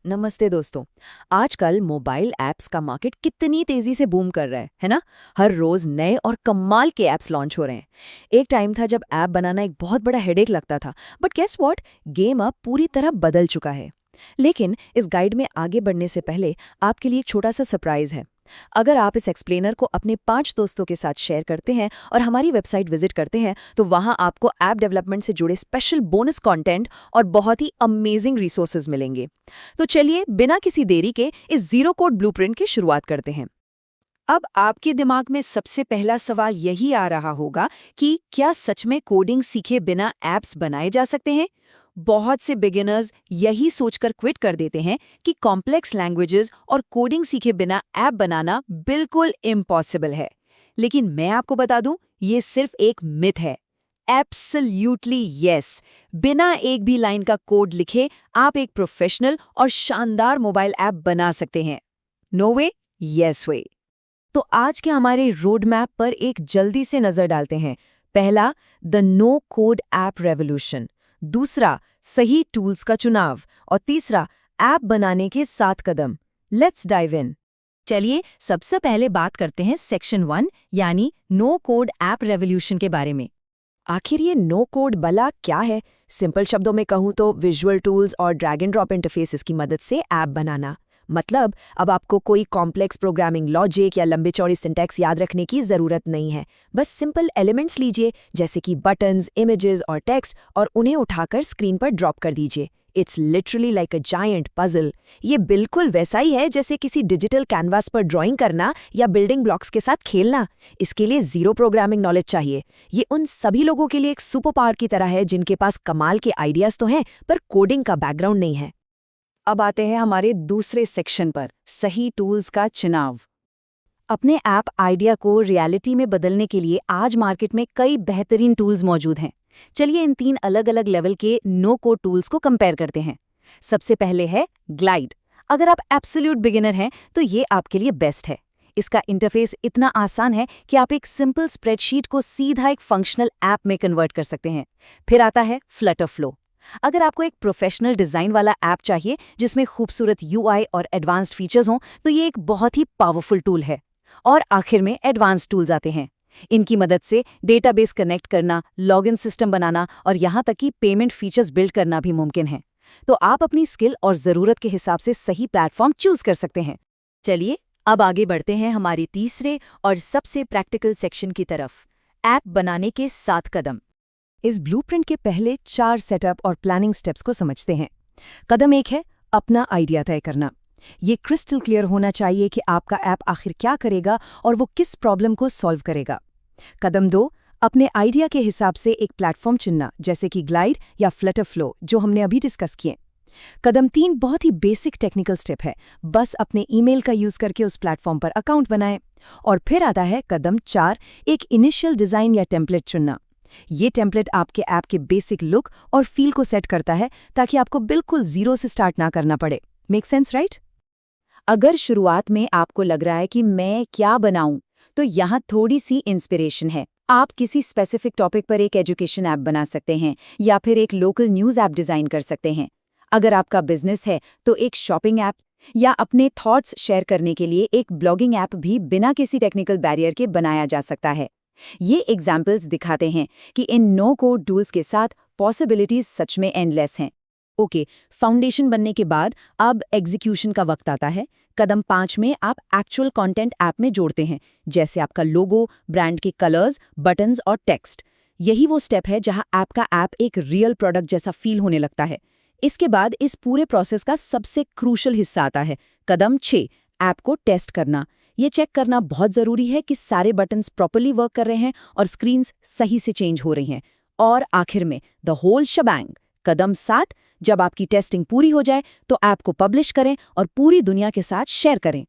नमस्ते दोस्तों। आजकल मोबाइल ऐप्स का मार्केट कितनी तेजी से बूम कर रहा है ना? हर रोज नए और कमाल के ऐप्स लॉन्च हो रहे हैं। एक टाइम था जब ऐप बनाना एक बहुत बड़ा हेडेक लगता था, बट गेस व्हाट, गेम अब पूरी तरह बदल चुका है। लेकिन इस गाइड में आगे बढ़ने से पहले आपके लिए एक छोटा सा सरप्राइज है। अगर आप इस एक्सप्लेनर को अपने 5 दोस्तों के साथ शेयर करते हैं और हमारी वेबसाइट विजिट करते हैं, तो वहां आपको ऐप डेवलपमेंट से जुड़े स्पेशल बोनस कंटेंट और बहुत ही अमेजिंग रिसोर्सेज मिलेंगे। तो चलिए बिना किसी देरी के इस जीरो कोड ब्लूप्रिंट की शुरुआत करते हैं। अब आपके दिमाग में सबसे पहला सवाल यही आ रहा होगा कि क्या सच में कोडिंग सीखे बिना ऐप्स बनाए जा सकते हैं? बहुत से बिगिनर्स यही सोचकर क्विट कर देते हैं कि कॉम्प्लेक्स लैंग्वेजेस और कोडिंग सीखे बिना ऐप बनाना बिल्कुल इम्पॉसिबल है। लेकिन मैं आपको बता दूं, ये सिर्फ एक मिथ है। Absolutely yes. बिना एक भी लाइन का कोड लिखे आप एक प्रोफेशनल और शानदार मोबाइल ऐप बना सकते हैं। नो वे, यस वे। तो आज के हमारे रोड मैप पर एक जल्दी से नजर डालते हैं। पहला, the no code app revolution. दूसरा, सही टूल्स का चुनाव। और तीसरा, ऐप बनाने के 7 कदम। Let's dive in. चलिए सबसे पहले बात करते हैं सेक्शन 1 यानी नो कोड ऐप रेवोल्यूशन के बारे में। आखिर ये नो कोड भला क्या है? सिंपल शब्दों में कहूँ तो विजुअल टूल्स और ड्रैग एंड ड्रॉप इंटरफेसेस की मदद से ऐप बनाना। मतलब अब आपको कोई कॉम्प्लेक्स प्रोग्रामिंग लॉजिक या लंबे चौड़े सिंटैक्स याद रखने की ज़रूरत नहीं है। बस सिंपल एलिमेंट्स लीजिए, जैसे कि बटन्स, इमेजेस और टेक्स्ट, और उन्हें उठाकर स्क्रीन पर ड्रॉप कर दीजिए। It's literally like a giant puzzle. ये बिल्कुल वैसा ही है जैसे किसी डिजिटल कैनवास पर ड्राइंग करना या बिल्डिंग ब्लॉक्स के साथ खेलना। इसके लिए ज़ीरो प्रोग्रामिंग नॉलेज चाहिए। ये उन सभी लोगों के लिए एक सुपर पावर की तरह है जिनके पास कमाल के आइडियाज़ तो हैं, पर कोडिंग का बैकग्राउंड नहीं है। अब आते हैं हमारे दूसरे सेक्शन पर, सही टूल्स का चुनाव। अपने ऐप आइडिया को रियलिटी में बदलने के लिए आज मार्केट में कई बेहतरीन टूल्स मौजूद हैं। चलिए इन 3 अलग अलग लेवल के नो कोड टूल्स को कंपेयर करते हैं। सबसे पहले है ग्लाइड। अगर आप एब्सोल्यूट बिगिनर हैं तो ये आपके लिए बेस्ट है। इसका इंटरफेस इतना आसान है कि आप एक सिंपल स्प्रेडशीट को सीधा एक फंक्शनल ऐप में कन्वर्ट कर सकते हैं। फिर आता है फ्लटर फ्लो। अगर आपको एक प्रोफेशनल डिज़ाइन वाला ऐप चाहिए जिसमें खूबसूरत यूआई और एडवांस्ड फीचर्स हों, तो ये एक बहुत ही पावरफुल टूल है। और आखिर में एडवांस्ड टूल्स आते हैं। इनकी मदद से डेटाबेस कनेक्ट करना, लॉगिन सिस्टम बनाना और यहाँ तक कि पेमेंट फीचर्स बिल्ड करना भी मुमकिन है। तो आप अपनी स्किल और ज़रूरत के हिसाब से सही प्लेटफॉर्म चूज कर सकते हैं। चलिए अब आगे बढ़ते हैं हमारे तीसरे और सबसे प्रैक्टिकल सेक्शन की तरफ, ऐप बनाने के 7 कदम। इस ब्लूप्रिंट के पहले 4 सेटअप और प्लानिंग स्टेप्स को समझते हैं। कदम 1 है अपना आइडिया तय करना। ये क्रिस्टल क्लियर होना चाहिए कि आपका ऐप आखिर क्या करेगा और वो किस प्रॉब्लम को सॉल्व करेगा। कदम 2, अपने आइडिया के हिसाब से एक प्लेटफॉर्म चुनना, जैसे कि ग्लाइड या फ्लटर फ्लो जो हमने अभी डिस्कस किए। कदम 3 बहुत ही बेसिक टेक्निकल स्टेप है, बस अपने ईमेल का यूज करके उस प्लेटफॉर्म पर अकाउंट बनाएं। और फिर आता है कदम 4, एक इनिशियल डिज़ाइन या टेम्पलेट चुनना। ये टेम्पलेट आपके ऐप के बेसिक लुक और फील को सेट करता है ताकि आपको बिल्कुल जीरो से स्टार्ट ना करना पड़े। Make sense, right? अगर शुरुआत में आपको लग रहा है कि मैं क्या बनाऊं, तो यहाँ थोड़ी सी इंस्पिरेशन है। आप किसी स्पेसिफिक टॉपिक पर एक एजुकेशन ऐप बना सकते हैं या फिर एक लोकल न्यूज़ ऐप डिज़ाइन कर सकते हैं। अगर आपका बिजनेस है तो एक शॉपिंग ऐप या अपने थॉट्स शेयर करने के लिए एक ब्लॉगिंग ऐप भी बिना किसी टेक्निकल बैरियर के बनाया जा सकता है। ये एग्जाम्पल्स दिखाते हैं कि इन नो कोड टूल्स के साथ पॉसिबिलिटीज सच में एंडलेस हैं। ओके, फाउंडेशन बनने के बाद अब एग्जीक्यूशन का वक्त आता है। कदम 5 में आप एक्चुअल कंटेंट ऐप में जोड़ते हैं, जैसे आपका लोगो, ब्रांड के कलर्स, बटन्स और टेक्स्ट। यही वो स्टेप है जहां ऐप का ऐप एक रियल प्रोडक्ट जैसा फील होने लगता है। इसके बाद इस पूरे प्रोसेस का सबसे क्रूशल हिस्सा आता है, कदम 6, ऐप को टेस्ट करना। ये चेक करना बहुत ज़रूरी है कि सारे बटन्स प्रॉपर्ली वर्क कर रहे हैं और स्क्रीन्स सही से चेंज हो रही हैं। और आखिर में द होल शबैंग, कदम 7, जब आपकी टेस्टिंग पूरी हो जाए तो ऐप को पब्लिश करें और पूरी दुनिया के साथ शेयर करें।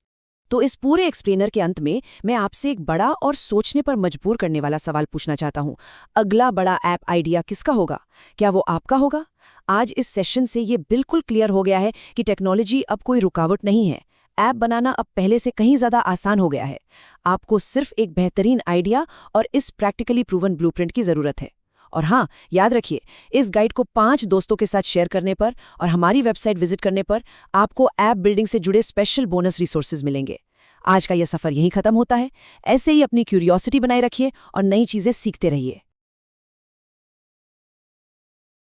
तो इस पूरे एक्सप्लेनर के अंत में मैं आपसे एक बड़ा और सोचने पर मजबूर करने वाला सवाल पूछना चाहता हूँ। अगला बड़ा ऐप आइडिया किसका होगा? क्या वो आपका होगा? आज इस सेशन से ये बिल्कुल क्लियर हो गया है कि टेक्नोलॉजी अब कोई रुकावट नहीं है। ऐप बनाना अब पहले से कहीं ज़्यादा आसान हो गया है। आपको सिर्फ एक बेहतरीन आइडिया और इस प्रैक्टिकली प्रूवन ब्लूप्रिंट की ज़रूरत है। और हाँ, याद रखिए, इस गाइड को 5 दोस्तों के साथ शेयर करने पर और हमारी वेबसाइट विजिट करने पर आपको ऐप बिल्डिंग से जुड़े स्पेशल बोनस रिसोर्सेज मिलेंगे। आज का यह सफ़र यहीं खत्म होता है। ऐसे ही अपनी क्यूरियोसिटी बनाए रखिए और नई चीज़ें सीखते रहिए।